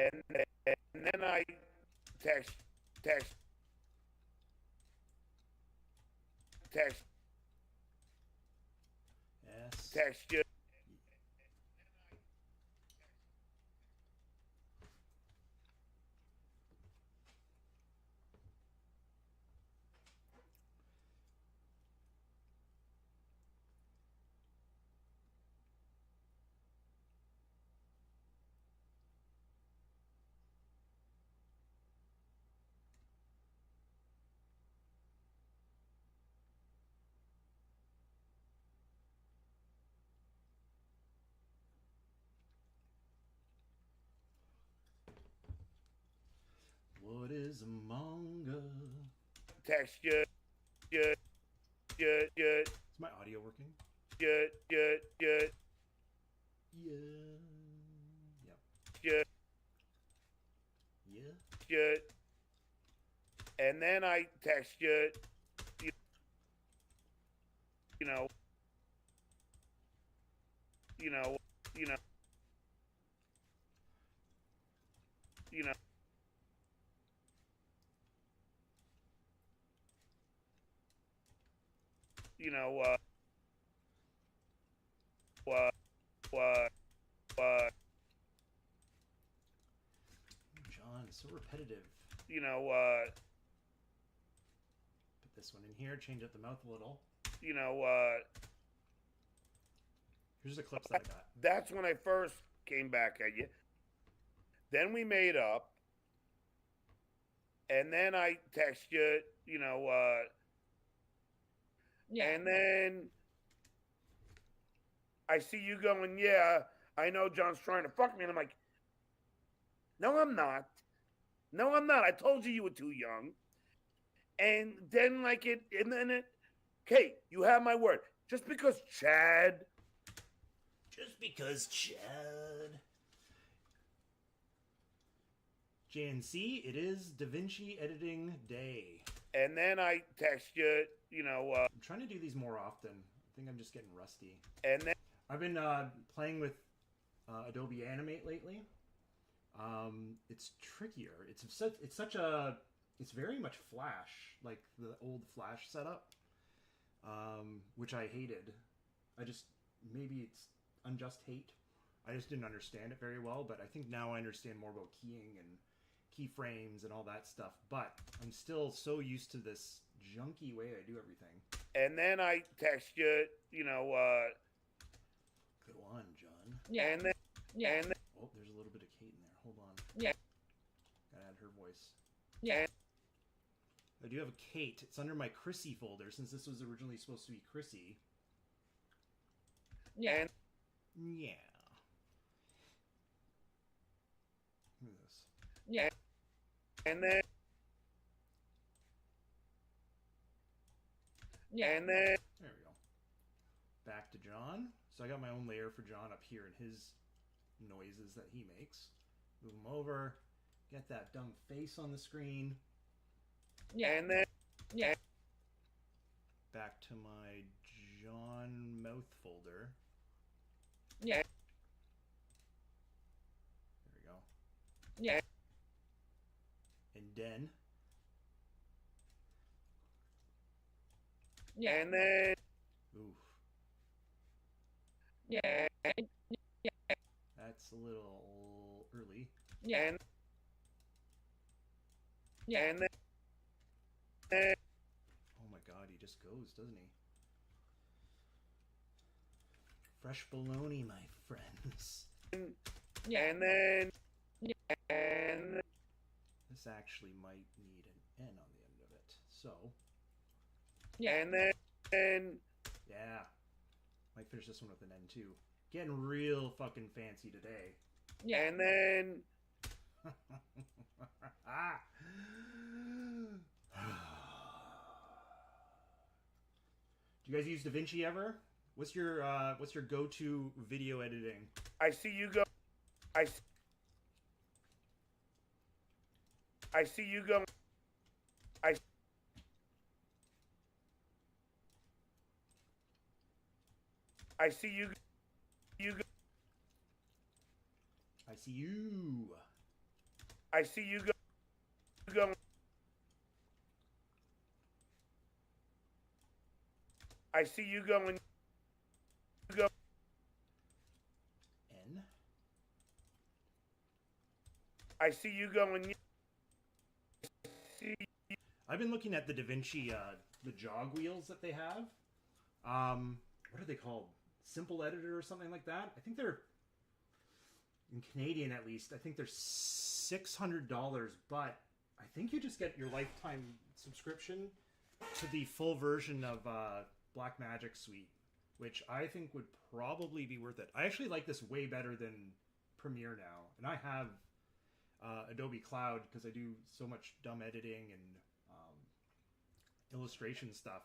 and then I text text text Yes. text you. What is a manga? Text you. You. You. You. Is my audio working? You. You. You. Yeah. Yep. You. Yeah. You. And then I text you. You, you know. You know. You know. You know. You know. Uh. Uh. Uh. John, it's so repetitive. You know. Put this one in here, change up the mouth a little. You know. Here's the clips that I got. That's when I first came back at you. Then we made up, and then I text you. You know. And then I see you going, yeah, I know John's trying to fuck me. And I'm like, no, I'm not. No, I'm not. I told you were too young. And then, like, okay, you have my word. Just because Chad. Just because Chad. JNC, it is DaVinci editing day. And then I text you, I'm trying to do these more often. I think I'm just getting rusty. And then I've been playing with Adobe Animate lately. It's trickier. It's very much Flash, like the old Flash setup, which I hated. Maybe it's unjust hate. I just didn't understand it very well, but I think now I understand more about keying and keyframes and all that stuff. But I'm still so used to this junky way I do everything. And then I text you, Go on, John. And then, and Oh, there's a little bit of Kate in there. Hold on. Gotta add her voice. And I do have a Kate. It's under my Chrissy folder since this was originally supposed to be Chrissy. And yeah. Look at this. And then and then There we go. Back to John. So I got my own layer for John up here and his noises that he makes. Move him over. Get that dumb face on the screen. And then Back to my John mouth folder. There we go. And then and then oof. That's a little early. And then oh my god, he just goes, doesn't he? Fresh baloney, my friends. And then and This actually might need an N on the end of it. So and then yeah. Might finish this one with an N too. Getting real fucking fancy today. And then Do you guys use DaVinci ever? What's your go-to video editing? I see you go. I see you go. I see you. You go. I see you. I see you going. I see you going. Go. N. I see you going. See. I've been looking at the DaVinci, the jog wheels that they have. What are they called? Simple Editor or something like that. I think they're, in Canadian at least, I think they're $600, but I think you just get your lifetime subscription to the full version of Blackmagic Suite, which I think would probably be worth it. I actually like this way better than Premiere now, and I have Adobe Cloud because I do so much dumb editing and illustration stuff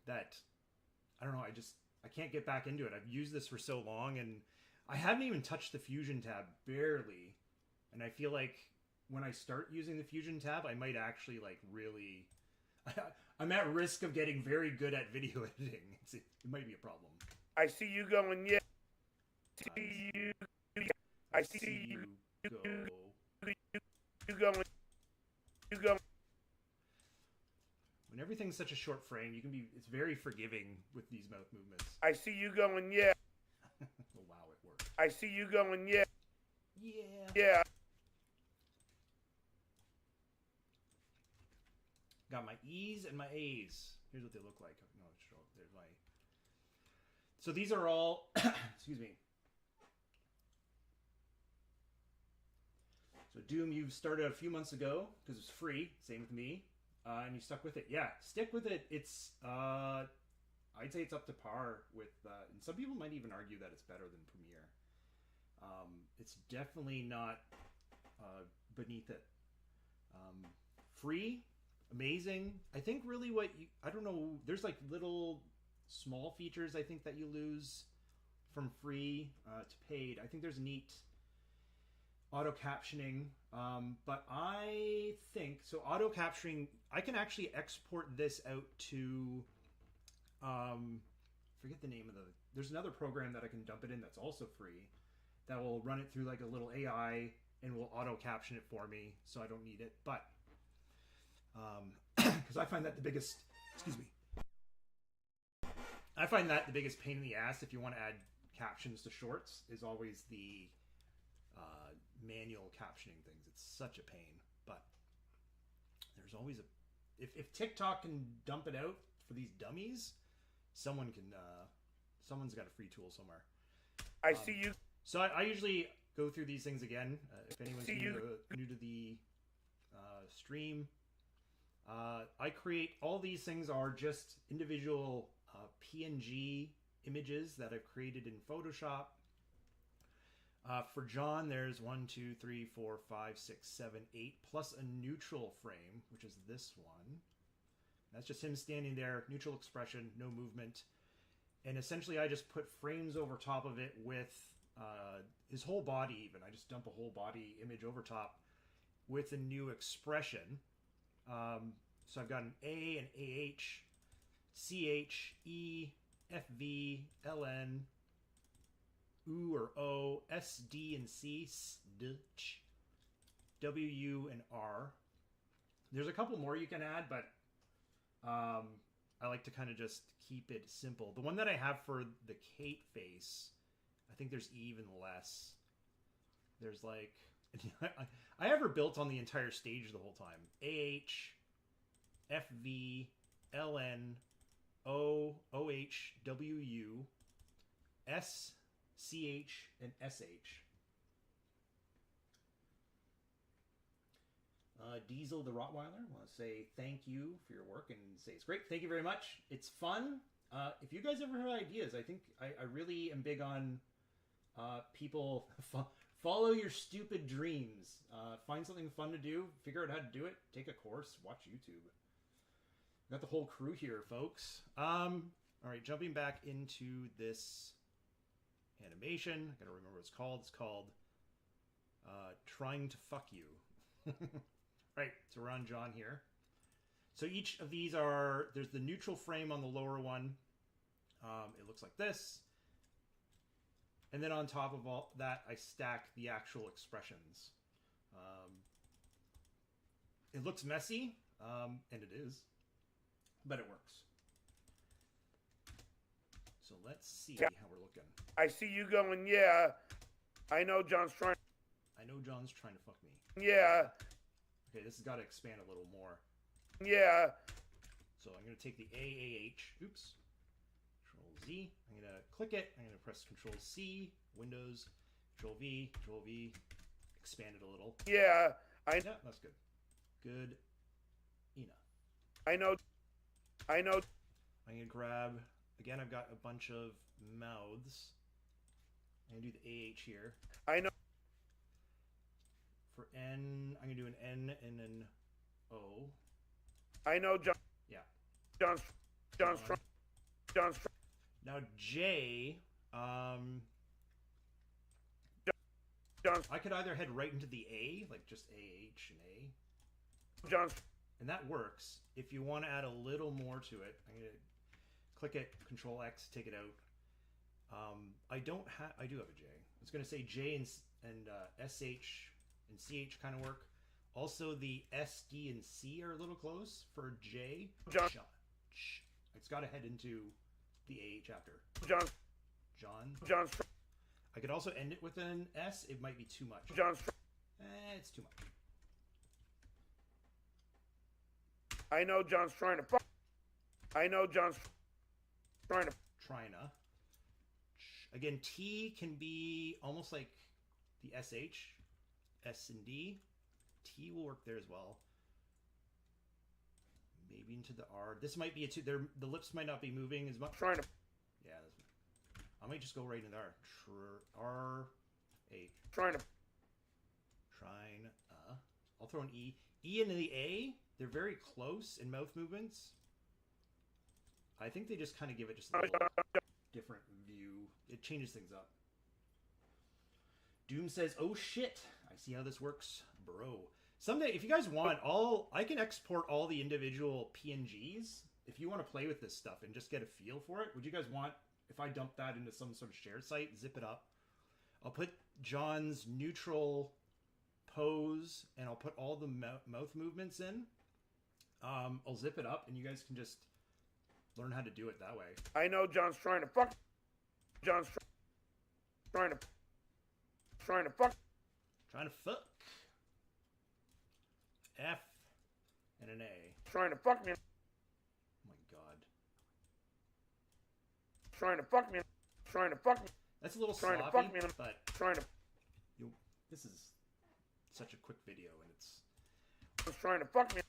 that I don't know. I can't get back into it. I've used this for so long, and I haven't even touched the Fusion tab, barely. And I feel like when I start using the Fusion tab, I might actually like really. I'm at risk of getting very good at video editing. It might be a problem. I see you going. Yeah. See you. I see you go. You going. You going. When everything's such a short frame, it's very forgiving with these mouth movements. I see you going. Yeah. Oh, wow, it worked. I see you going. Yeah. Yeah. Yeah. Got my E's and my A's. Here's what they look like. No, there's my. So these are all. Excuse me. So Doom, you've started a few months ago because it's free. Same with me, and you stuck with it. Yeah, stick with it. It's. I'd say it's up to par with. And some people might even argue that it's better than Premiere. It's definitely not beneath it. Free. Amazing. I think really I don't know, there's like little small features I think that you lose from free to paid. I think there's neat auto captioning, but I think, so auto captioning, I can actually export this out to, forget the name of there's another program that I can dump it in that's also free that will run it through like a little AI and will auto caption it for me, so I don't need it, but because I find that the biggest, I find that the biggest pain in the ass if you want to add captions to shorts is always the manual captioning things. It's such a pain, but there's always if TikTok can dump it out for these dummies, someone's got a free tool somewhere. I see you. So I usually go through these things again. If anyone's new to the stream, I create, all these things are just individual PNG images that I've created in Photoshop. For John, there's 1, 2, 3, 4, 5, 6, 7, 8, plus a neutral frame, which is this one. That's just him standing there, neutral expression, no movement. And essentially I just put frames over top of it with his whole body even. I just dump a whole body image over top with a new expression. So I've got an A, an AH, CH, E, FV, LN, U or O, SD and C, SDH, WU and R. There's a couple more you can add, but I like to kind of just keep it simple. The one that I have for the Kate face, I think there's even less. There's like, I have her built on the entire stage the whole time. AH, FV, LN, O, OH, WU, S, CH, and SH. Diesel the Rottweiler, I want to say thank you for your work and say it's great. Thank you very much. It's fun. If you guys ever have ideas, I think I really am big on people follow your stupid dreams. Find something fun to do. Figure out how to do it. Take a course. Watch YouTube. Got the whole crew here, folks. All right, jumping back into this animation. I gotta remember what it's called. It's called Trying to Fuck You. Right, so we're on John here. So each of these there's the neutral frame on the lower one. It looks like this. And then on top of all that, I stack the actual expressions. It looks messy, and it is, but it works. So let's see how we're looking. I see you going, yeah. I know John's trying. I know John's trying to fuck me. Yeah. Okay, this has got to expand a little more. Yeah. So I'm going to take the AAH. Oops. Control Z. I'm going to click it. I'm going to press Control C. Windows. Control V. Control V. Expand it a little. Yeah. Yeah, that's good. Good. Ina. I know. I'm going to grab... Again, I've got a bunch of mouths. I'm going to do the AH here. I know. For N, I'm going to do an N and an O. I know John. Yeah. John's Now J, John's I could either head right into the A, like just AH and A. John's. And that works. If you want to add a little more to it, I'm going to click it, Control X, take it out. I do have a J. I was going to say J and SH and CH kind of work. Also, the S, D, and C are a little close for J. John. It's got to head into the AH after. John. John's. I could also end it with an S. It might be too much. John's. It's too much. I know John's trying to fuck. I know John's trying to. Trina. Again, T can be almost like the SH. S and D. T will work there as well. Maybe into the R. This might be a two. The lips might not be moving as much. Trying to. Yeah, I might just go right into R. R. A. Trying to. Trine. I'll throw an E. E into the A. They're very close in mouth movements. I think they just kind of give it just a little different view. It changes things up. Doom says, "Oh shit! I see how this works, bro." Someday, if you guys want, I can export all the individual PNGs. If you want to play with this stuff and just get a feel for it, would you guys want, if I dump that into some sort of shared site, zip it up? I'll put John's neutral pose, and I'll put all the mouth movements in. I'll zip it up, and you guys can just learn how to do it that way. I know John's trying to fuck. John's trying to fuck. Trying to fuck. F and an A. Trying to fuck me. Oh my god. Trying to fuck me. Trying to fuck me. That's a little Trying sloppy, to fuck me. but Trying to. This is such a quick video, and it's... Trying to fuck me.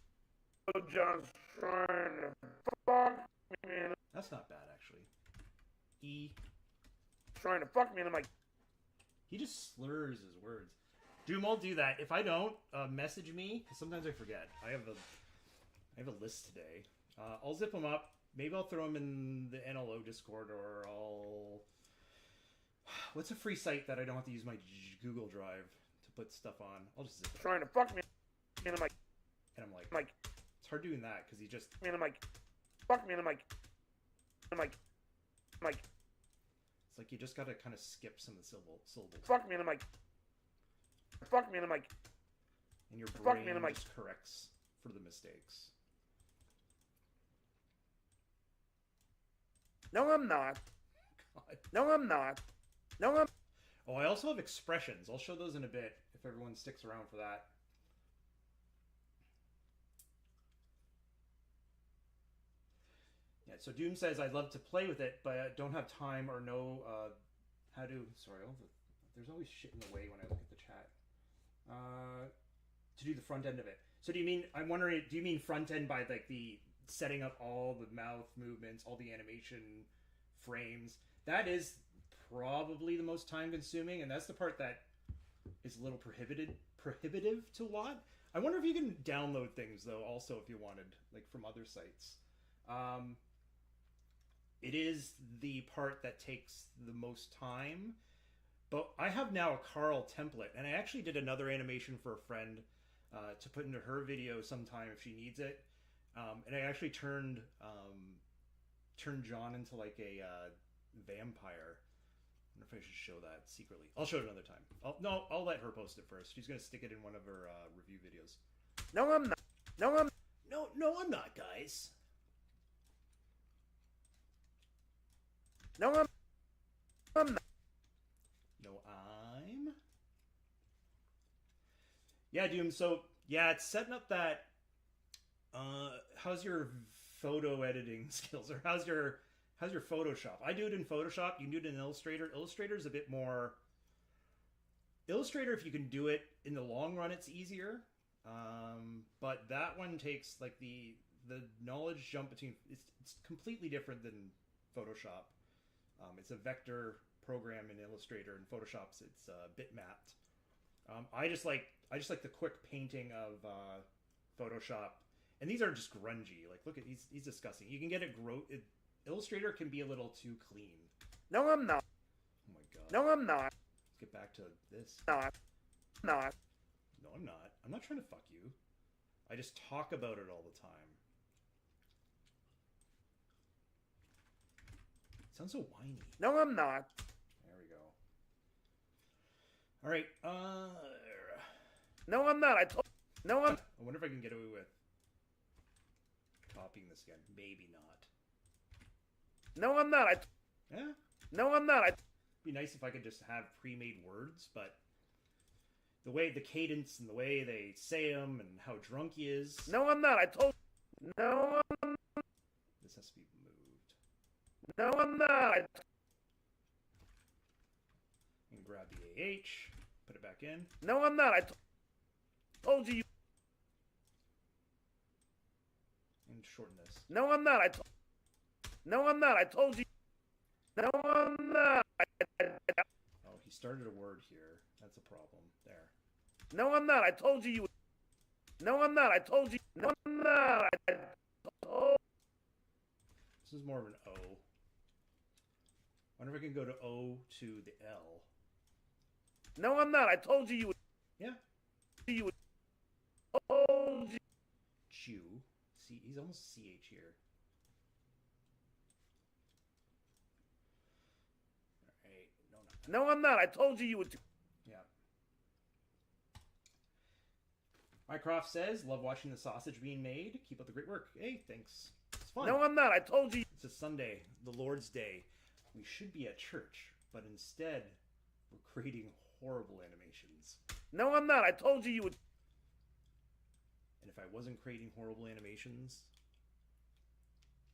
John's trying to fuck me. That's not bad, actually. E. Trying to fuck me, and I'm like... He just slurs his words. Doom, I'll do that. If I don't, message me, because sometimes I forget. I have a list today. I'll zip them up. Maybe I'll throw them in the NLO Discord, or I'll... What's a free site that I don't have to use my Google Drive to put stuff on? I'll just zip it. Trying to fuck me, and I'm like... And I'm like... It's hard doing that, because he just... And I'm like... Fuck me, and I'm like... It's like you just gotta kind of skip some of the syllables. Fuck me, and I'm like... Fuck me, and I'm like... And your Fuck brain me, and I'm like... just corrects for the mistakes. No, I'm not. God. No, I'm not. No, I'm... Oh, I also have expressions. I'll show those in a bit, if everyone sticks around for that. Yeah, so Doom says, I'd love to play with it, but don't have time or know how to... Sorry, there's always shit in the way when I look at the chat. To do the front end of it. So do you mean... I'm wondering, do you mean front end by, like, the setting up all the mouth movements, all the animation frames? That is probably the most time-consuming, and that's the part that is a little prohibitive to a lot. I wonder if you can download things, though, also, if you wanted, like, from other sites. It is the part that takes the most time, but I have now a Carl template, and I actually did another animation for a friend to put into her video sometime if she needs it, and I actually turned John into like a vampire, wonder if I should show that secretly. I'll show it another time. I'll let her post it first. She's gonna stick it in one of her review videos. No, I'm not. No, I'm not, guys. No, I'm not. No, I'm. Yeah, Doom. So yeah, it's setting up that. How's your photo editing skills, or how's your Photoshop? I do it in Photoshop. You can do it in Illustrator. Illustrator is a bit more. Illustrator, if you can do it in the long run, it's easier. But that one takes like the knowledge jump between. It's completely different than Photoshop. It's a vector program in Illustrator, and Photoshop's it's bitmapped. I just like the quick painting of Photoshop, and these are just grungy. Like, look at he's disgusting. You can get it Illustrator can be a little too clean. No, I'm not. Oh my god. No, I'm not. Let's get back to this. Not. No, I'm not. I'm not trying to fuck you. I just talk about it all the time. It sounds so whiny. No, I'm not. There we go. All right. No, I'm not. No, I'm. I wonder if I can get away with copying this again. Maybe not. No, I'm not. Yeah. No, I'm not. It'd be nice if I could just have pre-made words, but the way the cadence and the way they say them and how drunk he is. No, I'm not. No, This has to be moved. no, I'm not. And grab the AH, put it back in. No, I'm not. I told you. And shorten this. No, I'm not. No, I'm not. I told you. No, I'm not. Oh, he started a word here. That's a problem. There. No, I'm not. I told you. No, I'm not. I told you. No, I'm not. This is more of an O. Wonder if I can go to O to the L. No, I'm not. I told you. Yeah. You. Told you. Chew. See, he's almost CH here. Alright. No, not that. No, I'm not. I told you would. Yeah. Mycroft says, love watching the sausage being made. Keep up the great work. Hey, thanks. It's fun. No, I'm not. I told you. It's a Sunday, the Lord's Day. We should be at church, but instead, we're creating horrible animations. No, I'm not. I told you would. And if I wasn't creating horrible animations,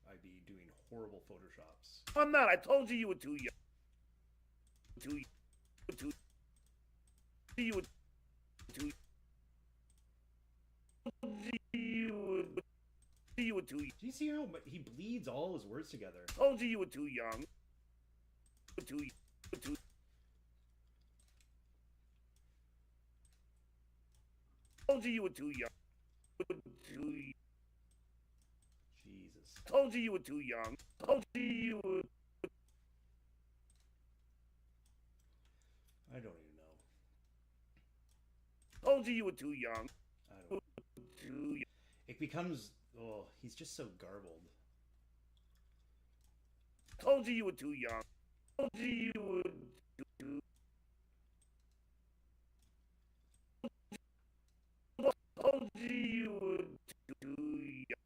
I'd be doing horrible Photoshops. No, I'm not. I told you were too young. Too. You were too. You were too. Do you see how he bleeds all his words together? Told you were too young. Too. Told you were too young. Jesus. Told you were too young. Told you were. I don't even know. Told you were too young. I don't. Too young. It becomes. Oh, he's just so garbled. Told you were too young. Told you were too. Told you were too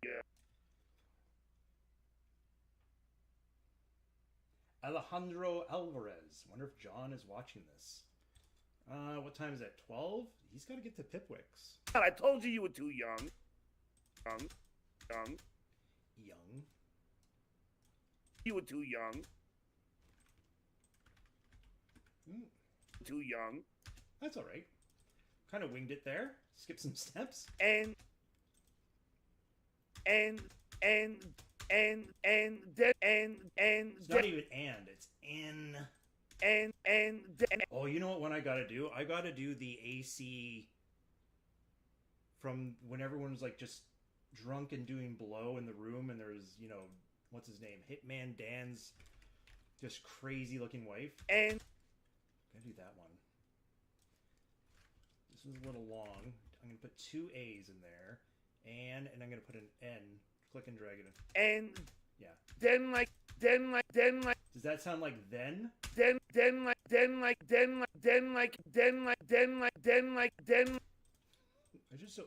young. Alejandro Alvarez. Wonder if John is watching this. What time is it? 12? He's got to get to Pipwicks. I told you were too young. Young. Young. You were too young. Too young. That's all right. Kind of winged it there. Skip some steps. And then It's not even and. It's in. and Oh, you know what one I gotta do? I gotta do the AC from when everyone's like just drunk and doing blow in the room, and there's, you know, what's his name? Hitman Dan's just crazy looking wife. and Gotta do that one. This one's a little long. I'm gonna put 2 A's in there, and I'm gonna put an N. Click and drag it in. and Yeah. then like Does that sound like then? then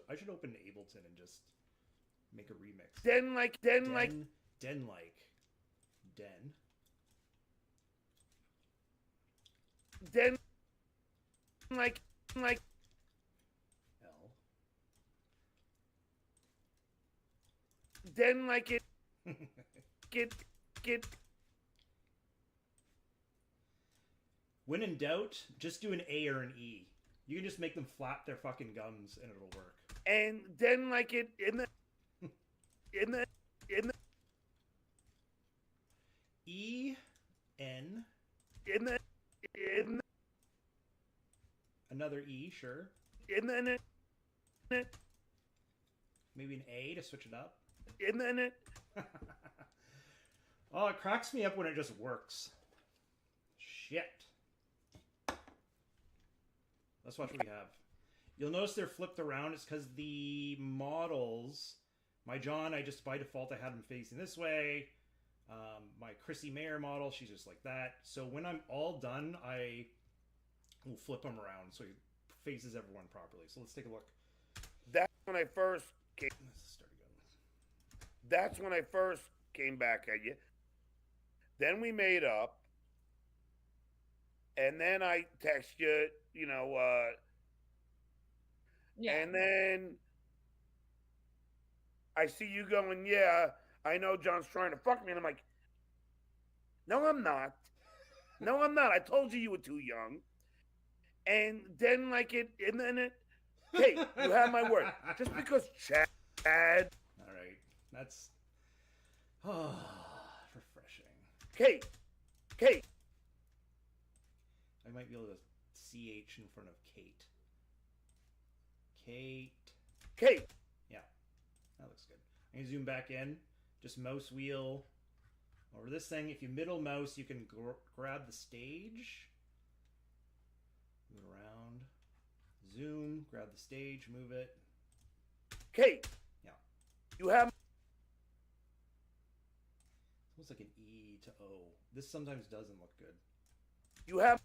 I should open Ableton and just make a remix. Den like. Den Like L. Den like it. Get. When in doubt, just do an A or an E. You can just make them flap their fucking gums and it'll work. And then like it in the E N. in the Another E, sure. in the Maybe an A to switch it up. in the Oh, it cracks me up when it just works. Shit. Let's watch what we have. You'll notice they're flipped around. It's because the models... My John, I just by default, I had him facing this way. My Chrissy Mayer model, she's just like that. So when I'm all done, I will flip him around so he faces everyone properly. So let's take a look. That's when I first came. Let's start again. That's when I first came back at you. Then we made up. And then I text you, Yeah. and then I see you going, yeah, I know John's trying to fuck me. And I'm like, no, I'm not. No, I'm not. I told you were too young. And then hey, you have my word. Just because Chad. All right. That's... Oh, refreshing. Kate. I might be able to CH in front of Kate. Kate. Yeah, that looks good. I'm going to zoom back in. Just mouse wheel over this thing. If you middle mouse, you can grab the stage. Move it around. Zoom, grab the stage, move it. Kate. Yeah. You have It's almost like an E to O. This sometimes doesn't look good. You have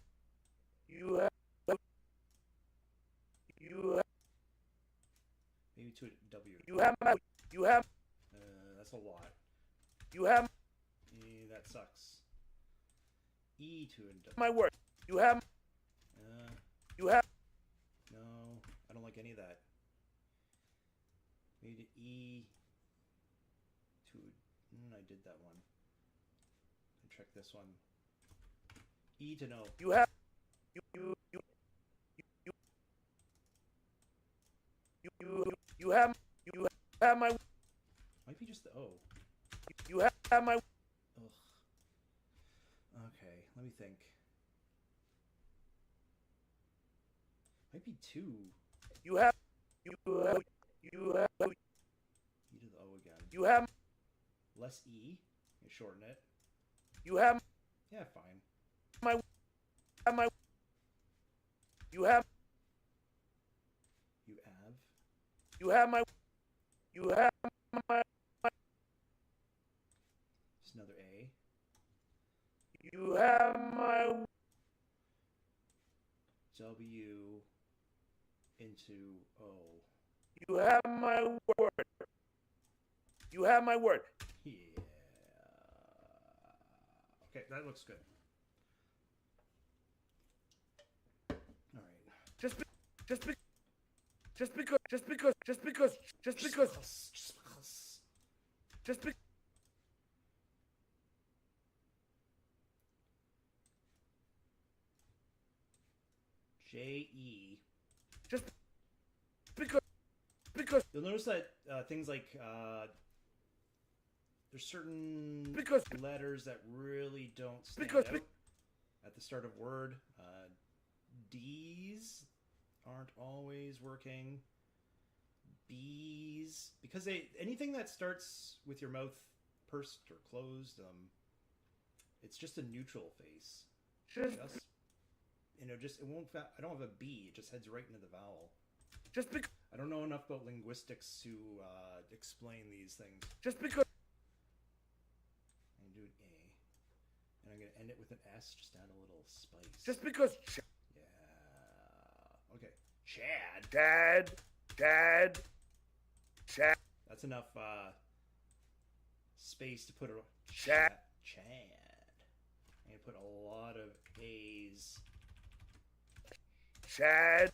Maybe to a W. That's a lot. You have That sucks. E to a W. my word. You have No, I don't like any of that. Maybe to E to... I did that one. I check this one. E to no. you have my Might be just the O. you have my Ugh. Okay, let me think. Might be 2. you have E to the O again. you have Less E. You shorten it. you have Yeah, fine. my you have my Just another A. you have my W into O. you have my word. You have my word. Yeah. Okay, that looks good. All right. Just because J-E. just because You'll notice that things like there's certain Because- letters that really don't stand because- out at the start of word. D's aren't always working. B's, because anything that starts with your mouth pursed or closed, it's just a neutral face. just It won't. I don't have a B. It just heads right into the vowel. just because I don't know enough about linguistics to explain these things. just because I'm gonna do an A, and I'm gonna end it with with an S, just add a little spice. Just because Yeah. Okay. Chad. Chad. That's enough space to put a Chad. Chad. I'm gonna put a lot of A's. Chad.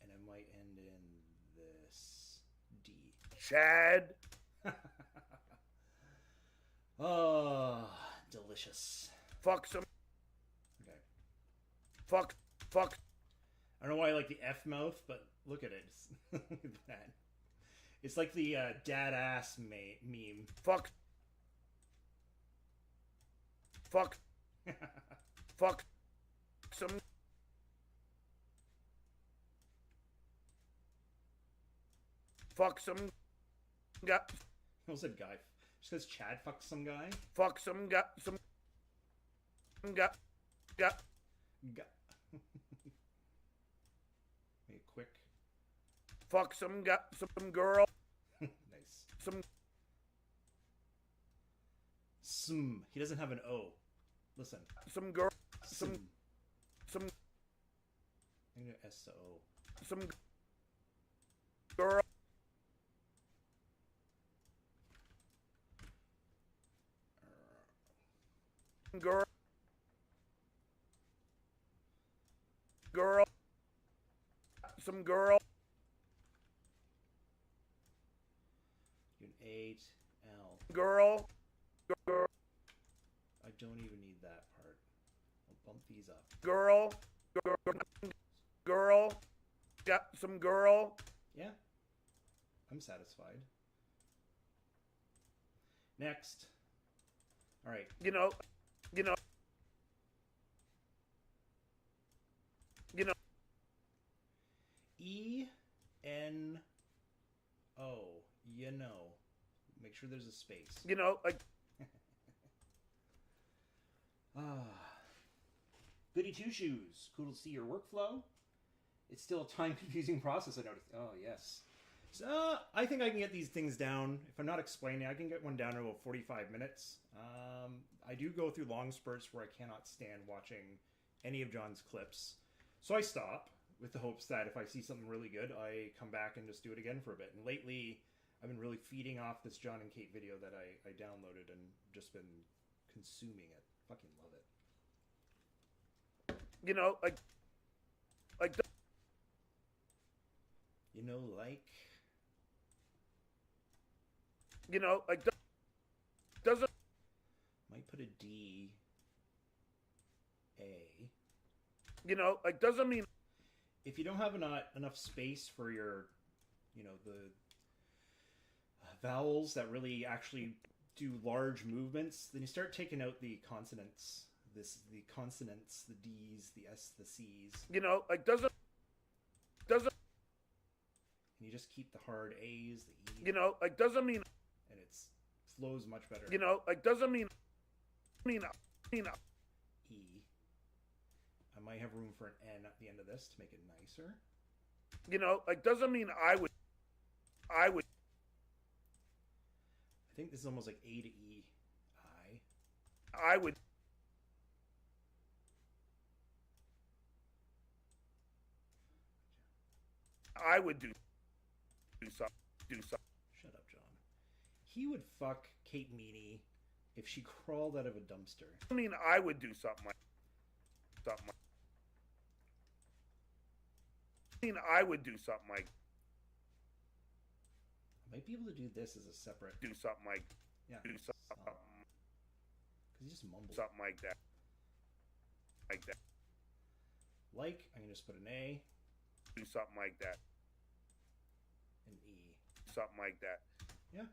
And I might end in this D. Chad. Oh, delicious. Fuck some. Okay. Fuck. I don't know why I like the F mouth, but look at it. Look at that. It's like the dad ass meme. Fuck some. Fuck some. I almost said guy. Just because Chad fucks some guy. Fuck some. Some. Make it quick. Fuck some. Some girl. Nice. Some. He doesn't have an O. Listen. Some girl. Some. Some. I'm gonna S to O. Some girl. Girl. Some girl. An 8L. Girl. I don't even need that part. I'll bump these up. Girl. Got some girl. Yeah. I'm satisfied. Next. All right. You know. E-N-O. You know. Make sure there's a space. Like. Goody two shoes. Cool to see your workflow. It's still a time-confusing process, I noticed. Oh, yes. So, I think I can get these things down. If I'm not explaining, I can get one down in about 45 minutes. I do go through long spurts where I cannot stand watching any of John's clips. So I stop with the hopes that if I see something really good, I come back and just do it again for a bit. And lately, I've been really feeding off this John and Kate video that I downloaded and just been consuming it. Fucking love it. Like. Like. Doesn't. Might put a D. A. Like, doesn't mean. If you don't have enough space for your, the vowels that really actually do large movements, then you start taking out the consonants. The consonants, the D's, the S, the C's. Like, doesn't. And you just keep the hard A's, the E. Like, doesn't mean. And it flows much better. Like, doesn't mean. E. I might have room for an N at the end of this to make it nicer. Like, doesn't mean I would. I think this is almost like A to E. I would. I would do something. Shut up, John. He would fuck Kate Meany if she crawled out of a dumpster. I mean, I would do something like. I would do something like. I might be able to do this as a separate. Do something like. Yeah. Do something. Because he just mumbles. Something like that. Like, I can just put an A. Do something like that. An E. Something like that. Yeah.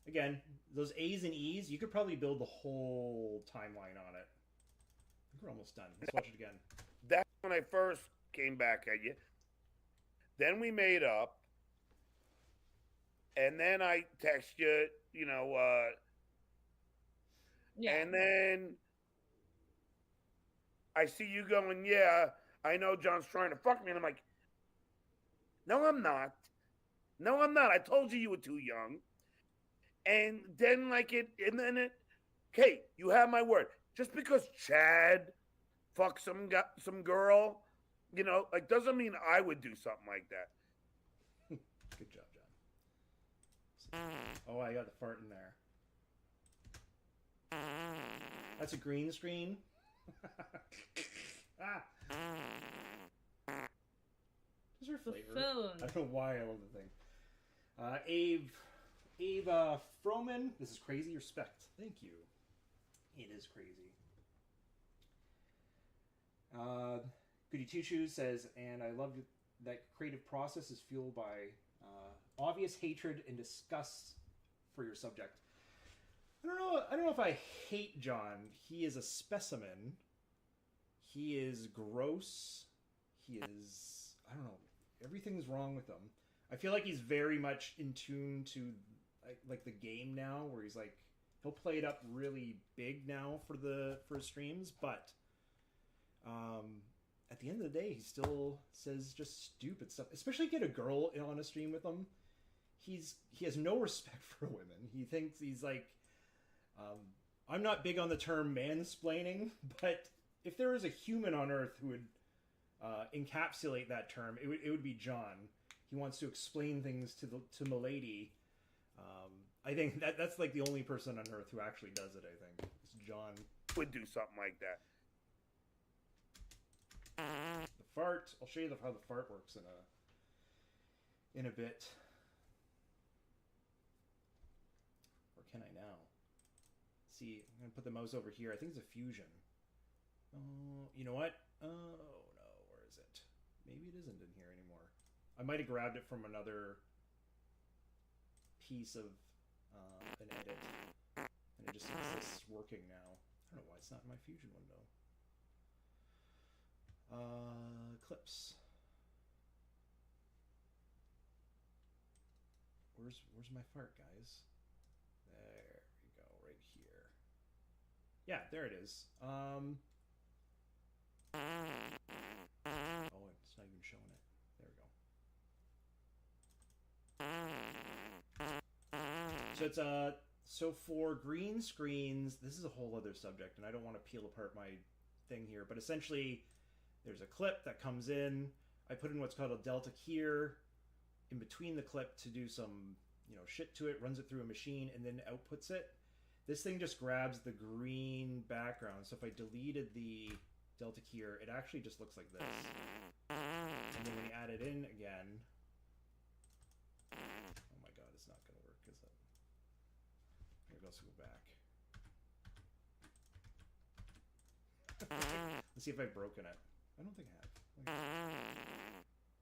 Again, those A's and E's, you could probably build the whole timeline on it. I think we're almost done. Let's watch it again. That's when I first came back at you. Then we made up. And then I text you, Yeah. And then I see you going, yeah, I know John's trying to fuck me. And I'm like, no, I'm not. I told you were too young. And then Kate, you have my word. just because Chad fucks some girl, you know, like doesn't mean I would do something like that. Good job, John. Oh, I got the fart in there. That's a green screen. Ah. Is there flavor? Buffoon. I don't know why I love the thing. Abe Froman. This is crazy respect. Thank you. It is crazy. Goody Two Shoes says, and I love that creative process is fueled by obvious hatred and disgust for your subject. I don't know if I hate John. He is a specimen. He is gross. He is, I don't know, everything's wrong with him. I feel like he's very much in tune to like the game now, where he's like, he'll play it up really big now for his streams, but at the end of the day, he still says just stupid stuff. Especially get a girl on a stream with him. He has no respect for women. He thinks he's like, I'm not big on the term mansplaining, but if there is a human on Earth who would encapsulate that term, it would be John. He wants to explain things to Milady. I think that's like the only person on Earth who actually does it. I think it's John. Would do something like that. The fart. I'll show you how the fart works in a bit. Or can I now? See, I'm gonna put the mouse over here. I think it's a fusion. Oh, you know what? Oh no, where is it? Maybe it isn't in here anymore. I might have grabbed it from another piece of an edit, and it just insists working now. I don't know why it's not in my fusion window. Clips. Where's my fart, guys? There we go, right here. Yeah, there it is. Oh, it's not even showing it. There we go. So it's so for green screens, this is a whole other subject, and I don't want to peel apart my thing here, but essentially there's a clip that comes in. I put in what's called a delta keyer in between the clip to do some, shit to it, runs it through a machine, and then outputs it. This thing just grabs the green background. So if I deleted the delta keyer, it actually just looks like this. And then when you add it in again, oh my god, it's not going to work, is it? Here, let's go back. Let's see if I've broken it. I don't think I have.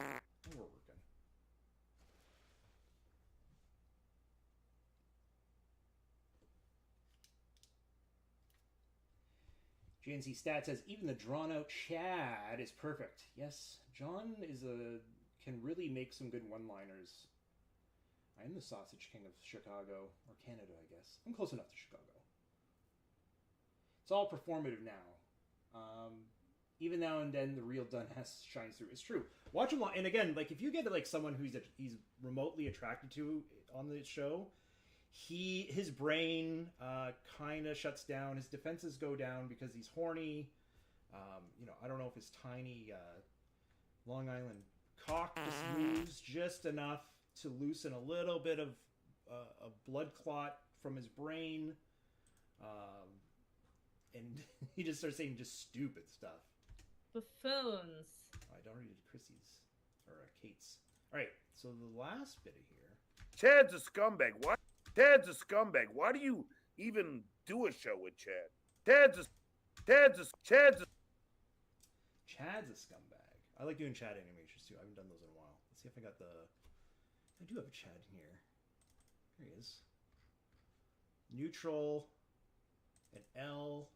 Oh, we're working. GNC Stat says, even the drawn-out Chad is perfect. Yes, John can really make some good one-liners. I am the Sausage King of Chicago, or Canada, I guess. I'm close enough to Chicago. It's all performative now. Even now and then, the real Dunhass shines through. It's true. Watch him, and again, like if you get like someone he's remotely attracted to on the show, his brain kind of shuts down. His defenses go down because he's horny. I don't know if his tiny Long Island cock just moves just enough to loosen a little bit of a blood clot from his brain, and he just starts saying just stupid stuff. Buffoons. I already did Chrissy's or Kate's. All right, so the last bit of here. Chad's a scumbag. Why? Chad's a scumbag. Why do you even do a show with Chad? Chad's a scumbag. I like doing Chad animations too. I haven't done those in a while. Let's see if I got the. I do have a Chad in here. Here he is. Neutral. An L.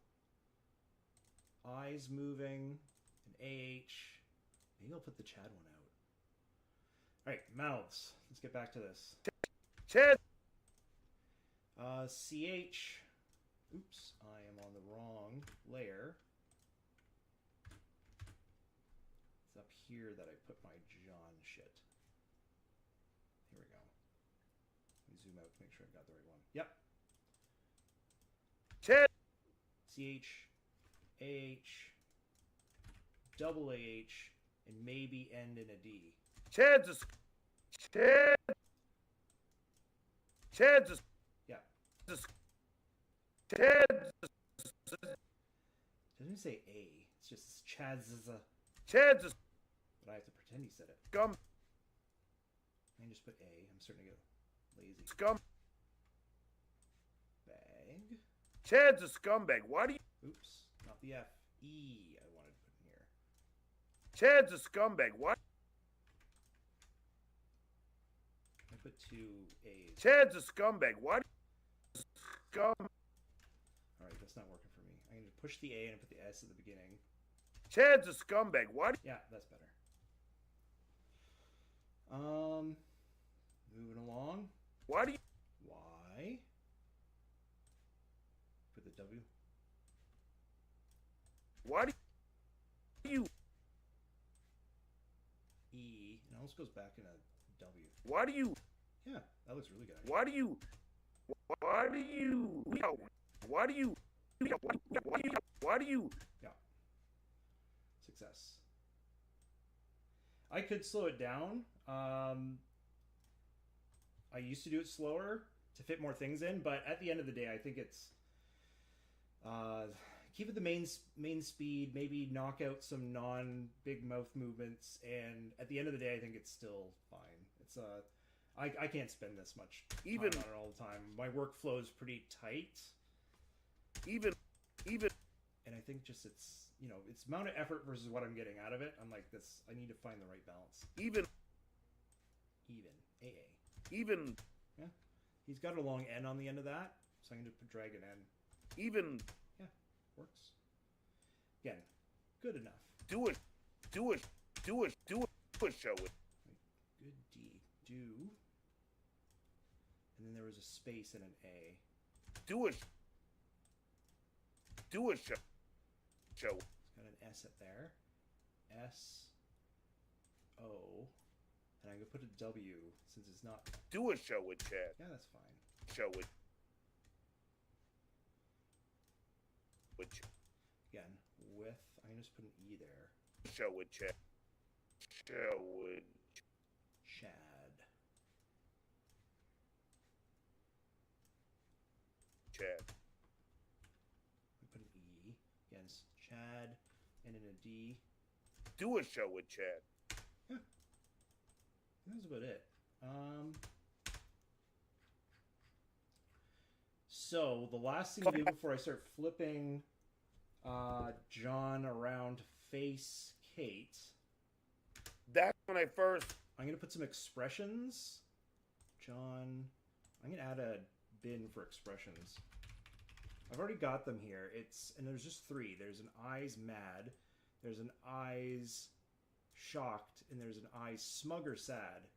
Eyes moving. An AH. Maybe I'll put the Chad one out. All right, mouths. Let's get back to this. Chad. CH. Oops, I am on the wrong layer. It's up here that I put my John shit. Here we go. Let me zoom out to make sure I got the right one. Yep. Chad. double AH, and maybe end in a D. Chad's a Yeah. Chad's It doesn't say A. It's just Chad's is a. Chad's a But I have to pretend he said it. scum I can just put A. I'm starting to get lazy. scum. Bag. Chad's a scumbag. Why do you? Oops. Not the F. E. I wanted to put in here. Chad's a scumbag. Why? I put 2 A's. Chad's a scumbag. Why? Scum. Alright, that's not working for me. I'm going to push the A and put the S at the beginning. Chad's a scumbag. Why? Yeah, that's better. Moving along. Why do you? Y. For the W. Why do you? E. It almost goes back in a W. Why do you? Yeah, that looks really good. Why do you? Why do you? Why do you? Why do you? Yeah. Success. I could slow it down. I used to do it slower to fit more things in, but at the end of the day, I think it's keep it the main speed. Maybe knock out some non-big mouth movements, and at the end of the day, I think it's still fine. It's I can't spend this much time on it all the time. My workflow is pretty tight. Even. And I think just it's amount of effort versus what I'm getting out of it. I'm like this. I need to find the right balance. Even. AA. Even. Yeah. He's got a long N on the end of that, so I'm going to drag an N. Even. Yeah, works. Again, good enough. Do it. Show it. Good D. Do. And then there was a space and an A. Do it. Show. It's got an S at there. S. O. And I'm going to put a W since it's not. Do it. Show it, Chad. Yeah, that's fine. Show it. Again, with. I'm going to just put an E there. Show it, Chad. Show it. Chad. Chad. I put an E. Again, it's Chad. And then a D. Do it. Show it, Chad. Yeah. That's about it. So the last thing to do before I start flipping John around to face Kate, That's when I first. I'm going to put some expressions. John, I'm going to add a bin for expressions. I've already got them here. And there's just 3. There's an eyes mad, there's an eyes shocked, and there's an eyes smug or sad.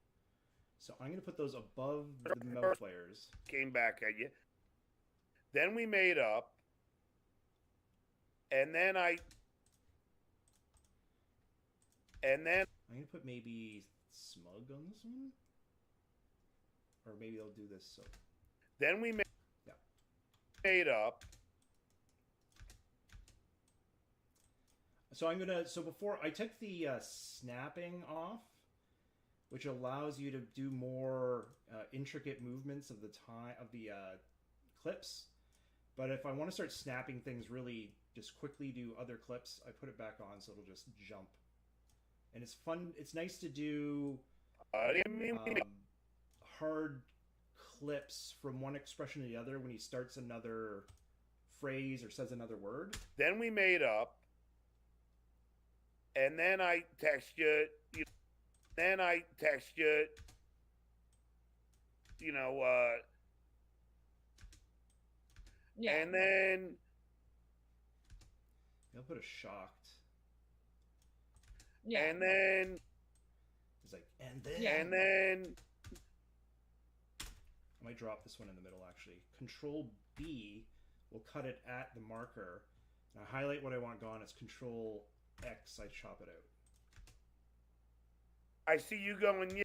So I'm going to put those above the mouth layers. Came back at you. Then we made up. And then I'm going to put maybe smug on this one. Or maybe I'll do this. So Then we made up. So before I took the snapping off, which allows you to do more intricate movements of the clips. But if I want to start snapping things really just quickly do other clips, I put it back on so it'll just jump. And it's fun. It's nice to do hard clips from one expression to the other when he starts another phrase or says another word. Then we made up. And then I text you. Yeah. And then I'll put a shocked. Yeah. And then It's like, and then. Yeah. and then I might drop this one in the middle, actually. Control B will cut it at the marker. And I highlight what I want gone. It's Control X. I chop it out. I see you going,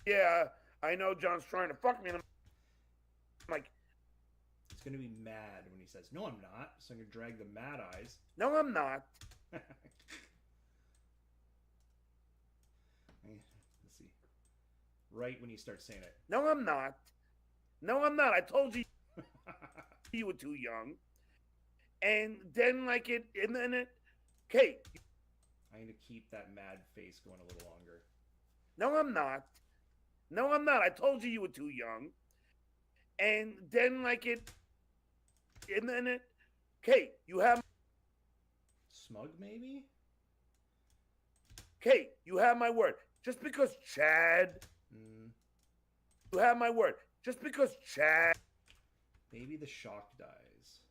yeah, I know John's trying to fuck me. And I'm like, He's going to be mad when he says, "No, I'm not." So I'm going to drag the mad eyes. No, I'm not. Let's see. Right when he starts saying it. No, I'm not. No, I'm not. I told you you were too young. And then okay. I'm going to keep that mad face going a little longer. No, I'm not. No, I'm not. I told you were too young. And then okay, you have Smug, maybe? okay, you have my word. Just because Chad, you have my word. Just because Chad, Maybe the shock dies.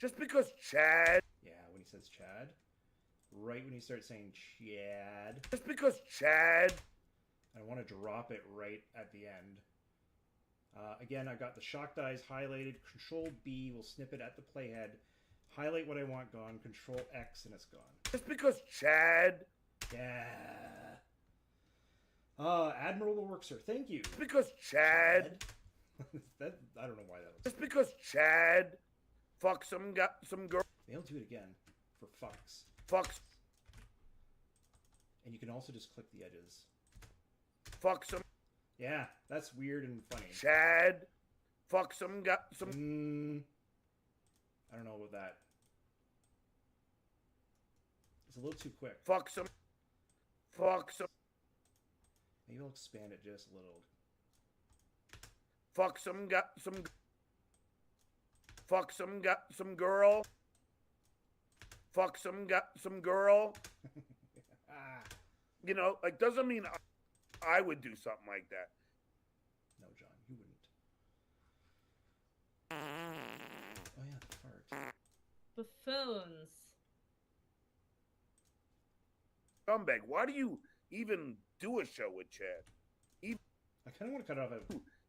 just because Chad, Yeah, when he says Chad. Right when he starts saying Chad. just because Chad, I want to drop it right at the end. Again, I got the shock dies highlighted. Control B will snip it at the playhead. Highlight what I want gone. Control X and it's gone. just because Chad, Yeah. Admirable work, sir. Thank you. just because Chad, That I don't know why that was. just because Chad, fuck some girl, They'll do it again for fucks. fucks, And you can also just click the edges. fuck some Yeah, that's weird and funny. Chad, fuck some. I don't know about that. It's a little too quick. Fuck some. Maybe I'll expand it just a little. Fuck some girl. Fuck some girl. Ah. You know, like doesn't mean I would do something like that. No, John, you wouldn't. Oh yeah, the fart. Buffoons. Scumbag, why do you even do a show with Chad? I kind of want to cut it off at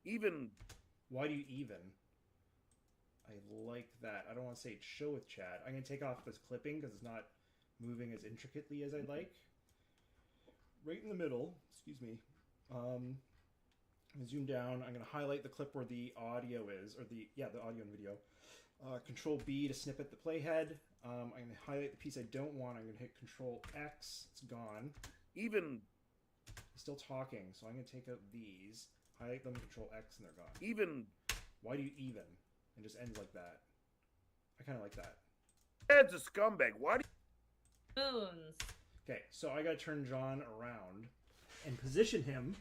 Even why do you even? I like that. I don't want to say show with Chad. I'm going to take off this clipping because it's not moving as intricately as I'd like. Right in the middle, excuse me. I'm going to zoom down. I'm going to highlight the clip where the audio is, or the audio and video. Control B to snip at the playhead. I'm going to highlight the piece I don't want. I'm going to hit Control X. It's gone. even He's still talking, so I'm going to take out these, highlight them, Control X, and they're gone. even Why do you even? And just ends like that. I kind of like that. Chad's a scumbag. Why do Buffoons. Okay, so I gotta turn John around and position him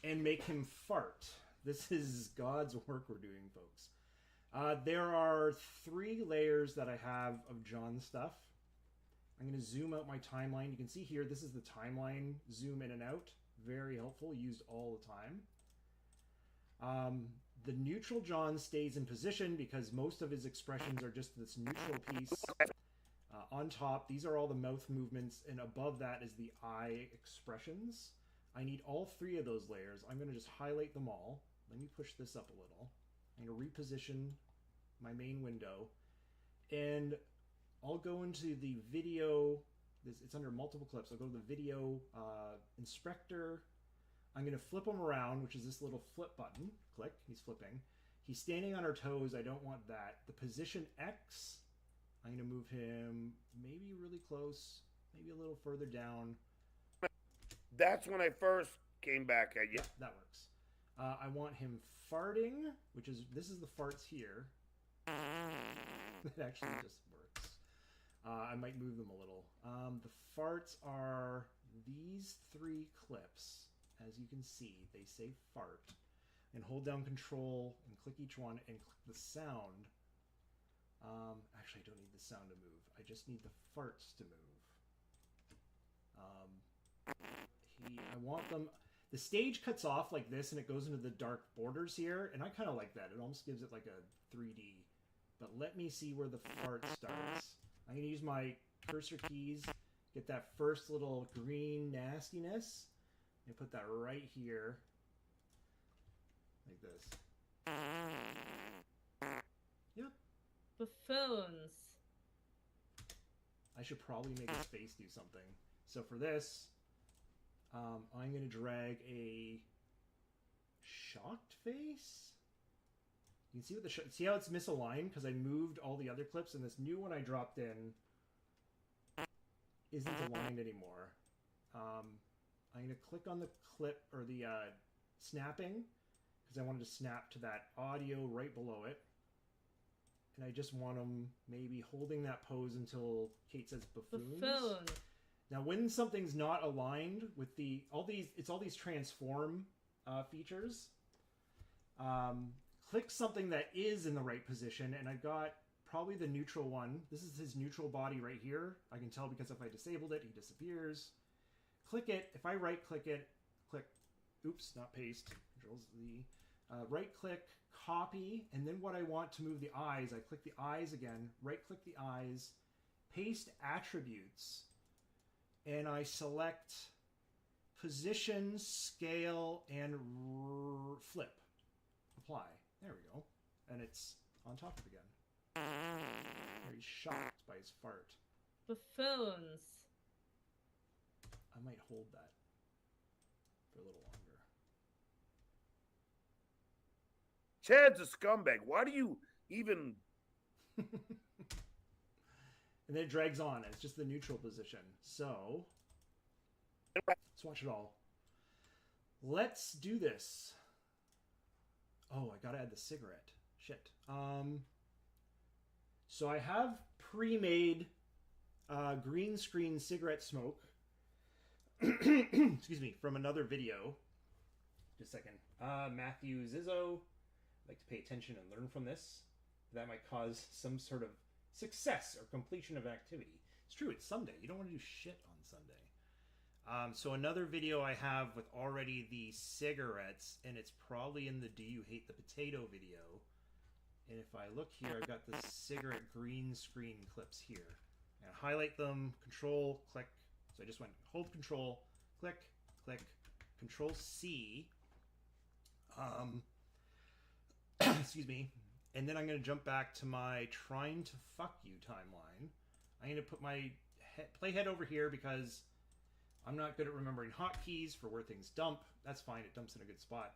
and make him fart. This is God's work we're doing, folks. There are 3 layers that I have of John's stuff. I'm going to zoom out my timeline. You can see here, this is the timeline zoom in and out. Very helpful, used all the time. The neutral John stays in position because most of his expressions are just this neutral piece. On top, these are all the mouth movements, and above that is the eye expressions. I need all 3 of those layers. I'm going to just highlight them all. Let me push this up a little. I'm going to reposition my main window, and I'll go into the video. It's under multiple clips. I'll go to the video inspector. I'm going to flip him around, which is this little flip button. Click. He's flipping. He's standing on our toes. I don't want that. The position X, I'm going to move him maybe really close, maybe a little further down. that's when I first came back at you. Yeah, that works. I want him farting, this is the farts here. That actually just works. I might move them a little. The farts are these 3 clips. As you can see, they say fart. And hold down Control and click each one and click the sound. Actually, I don't need the sound to move. I just need the farts to move. I want them... The stage cuts off like this and it goes into the dark borders here. And I kind of like that. It almost gives it like a 3D. But let me see where the fart starts. I'm going to use my cursor keys. Get that first little green nastiness. And put that right here. Like this. Yep. Buffoons. I should probably make his face do something. So for this, I'm going to drag a shocked face. You can see what see how it's misaligned because I moved all the other clips, and this new one I dropped in isn't aligned anymore. I'm going to click on the clip or the snapping because I wanted to snap to that audio right below it. And I just want them maybe holding that pose until Kate says buffoons. Buffoon. Now, when something's not aligned with all these transform features, click something that is in the right position, and I've got probably the neutral one. This is his neutral body right here. I can tell because if I disabled it, he disappears. Click it. If I right-click it, click, oops, not paste, Control Z, right-click, copy, and then what I want to move the eyes, I click the eyes again, right-click the eyes, paste attributes, and I select position, scale, and flip. Apply. There we go. And it's on top of it again. Very shocked by his fart. Buffoons. I might hold that for a little longer. Chad's a scumbag. Why do you even... And then it drags on. It's just the neutral position. So, let's watch it all. Let's do this. Oh, I gotta add the cigarette. Shit. So I have pre-made green screen cigarette smoke. Excuse me, from another video. Just a second. Matthew Zizzo. I'd like to pay attention and learn from this. That might cause some sort of success or completion of an activity. It's true, it's Sunday. You don't want to do shit on Sunday. So another video I have with already the cigarettes, and it's probably in the Do You Hate the Potato video. And if I look here, I've got the cigarette green screen clips here. And highlight them, control, click. So I just went hold control, click, click, control C. Excuse me. And then I'm going to jump back to my trying to fuck you timeline. I'm going to put my playhead over here because I'm not good at remembering hotkeys for where things dump. That's fine. It dumps in a good spot.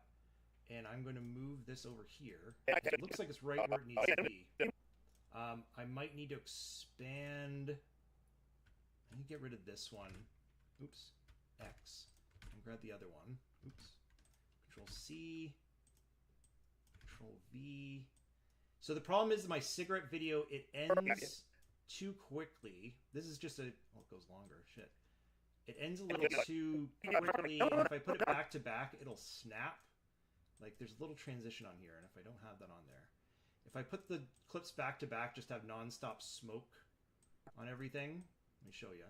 And I'm going to move this over here. It looks like it's right where it needs to be. I might need to expand. I need to get rid of this one. Oops. X. And grab the other one. Oops. Control C. Control V. So the problem is my cigarette video, it ends too quickly. This is just a... Oh, it goes longer. Shit. It ends a little too quickly, and if I put it back to back, it'll snap. Like, there's a little transition on here, and if I don't have that on there. If I put the clips back to back, just have non-stop smoke on everything. Let me show you.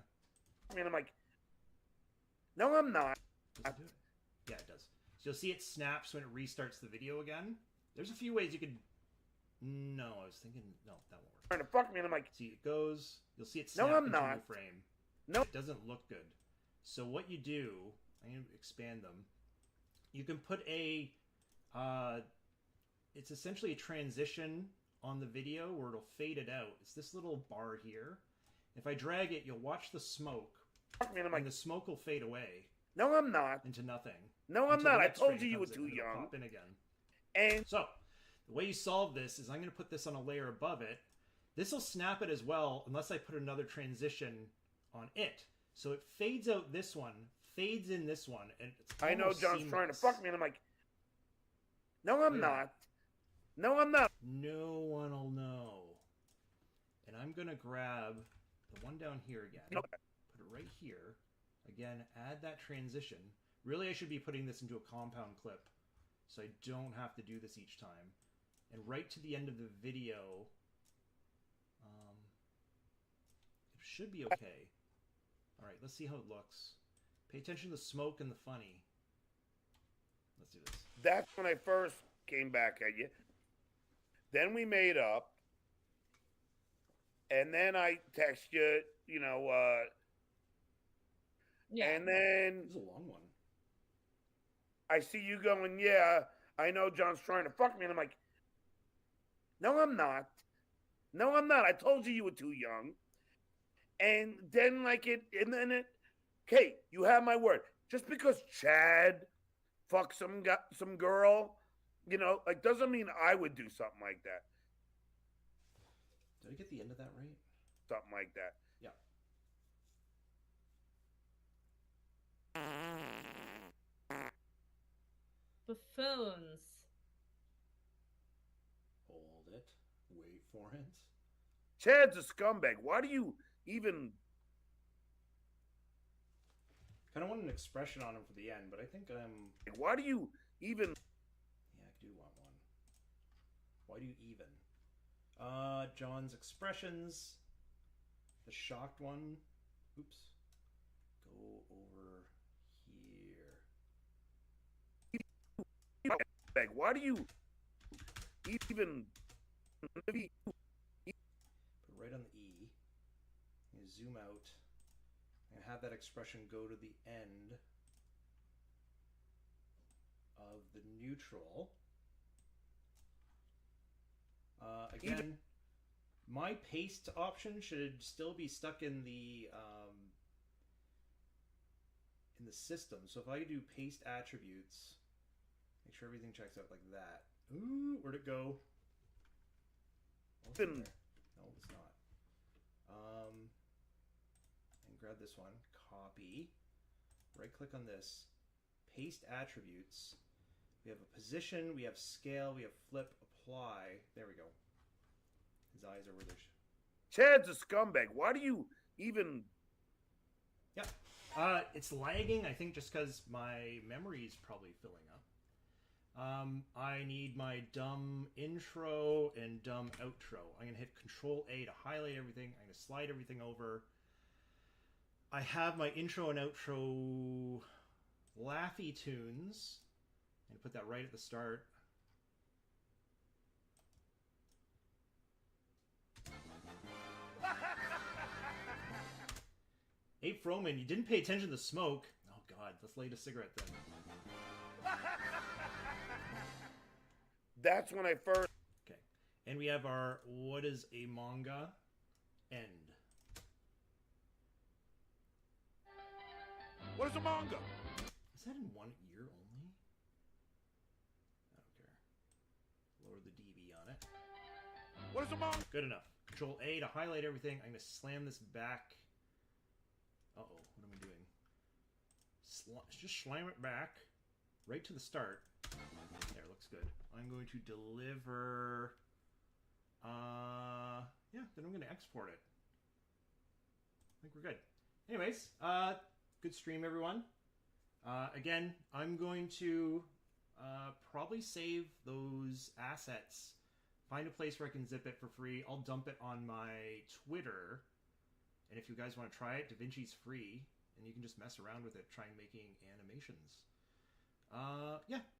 I mean, I'm like, no, I'm not. Does it do it? Yeah, it does. So you'll see it snaps when it restarts the video again. There's a few ways you could... No, I was thinking... No, that won't work. Trying to fuck me, and I'm like, See, it goes... You'll see it snap no, I'm into not. the frame. No. It doesn't look good. So what you do... I'm going to expand them. You can put a... it's essentially a transition on the video where it'll fade it out. It's this little bar here. If I drag it, you'll watch the smoke, fuck me, and I'm and like, the smoke will fade away no, I'm not. into nothing. No, I'm until the not. I next told frame you you were comes in, too and it'll young. Pop in again. And So, the way you solve this is I'm going to put this on a layer above it. This will snap it as well, unless I put another transition on it. So it fades out this one, fades in this one, and it's I know almost John's trying to seamless. fuck me, and I'm like, no, I'm Yeah. not. No, I'm not. No one will know. And I'm going to grab the one down here again. No. Put it right here. Again, add that transition. Really, I should be putting this into a compound clip so I don't have to do this each time. And right to the end of the video, it should be okay. All right, let's see how it looks. Pay attention to the smoke and the funny. Let's do this. That's when I first came back at you. Then we made up. And then I text you, Yeah. and then This is a long one. I see you going, yeah, I know John's trying to fuck me. And I'm like, no, I'm not. No, I'm not. I told you were too young. And then, Kate, you have my word. Just because Chad fucks some girl You know, like doesn't mean I would do something like that. Did I get the end of that right? Something like that. Yeah. Buffoons. Hold it. Wait for it. Chad's a scumbag. Why do you even? Kind of want an expression on him for the end, but I think I'm. Why do you even? Yeah, I do want one. Why do you even? John's expressions. The shocked one. Oops. Go over here. Why do you even? Put right on the E. You zoom out and have that expression go to the end of the neutral. Again, my paste option should still be stuck in the system. So if I do paste attributes, make sure everything checks out like that. Ooh, where'd it go? Oh, it's in there. No, it's not. And grab this one, copy, right click on this, paste attributes. We have a position, we have scale, we have flip, apply. There we go. His eyes are where they're. Chad's a scumbag. Why do you even? Yeah. It's lagging, I think, just because my memory is probably filling up. I need my dumb intro and dumb outro. I'm going to hit Control A to highlight everything. I'm going to slide everything over. I have my intro and outro Laffy Tunes. I'm going to put that right at the start. Ape Froman, you didn't pay attention to the smoke. Oh god, let's light a cigarette then. That's when I first. Okay. And we have our what is a manga end. What is a manga? Is that in one ear only? I don't care. Lower the dB on it. What is a manga? Good enough. Control A to highlight everything. I'm going to slam this back. Uh-oh, what am I doing? Just slam it back right to the start. There, looks good. I'm going to deliver... yeah, then I'm going to export it. I think we're good. Anyways, good stream, everyone. Again, I'm going to probably save those assets. Find a place where I can zip it for free. I'll dump it on my Twitter. And if you guys want to try it, DaVinci's free. And you can just mess around with it, trying making animations. Yeah,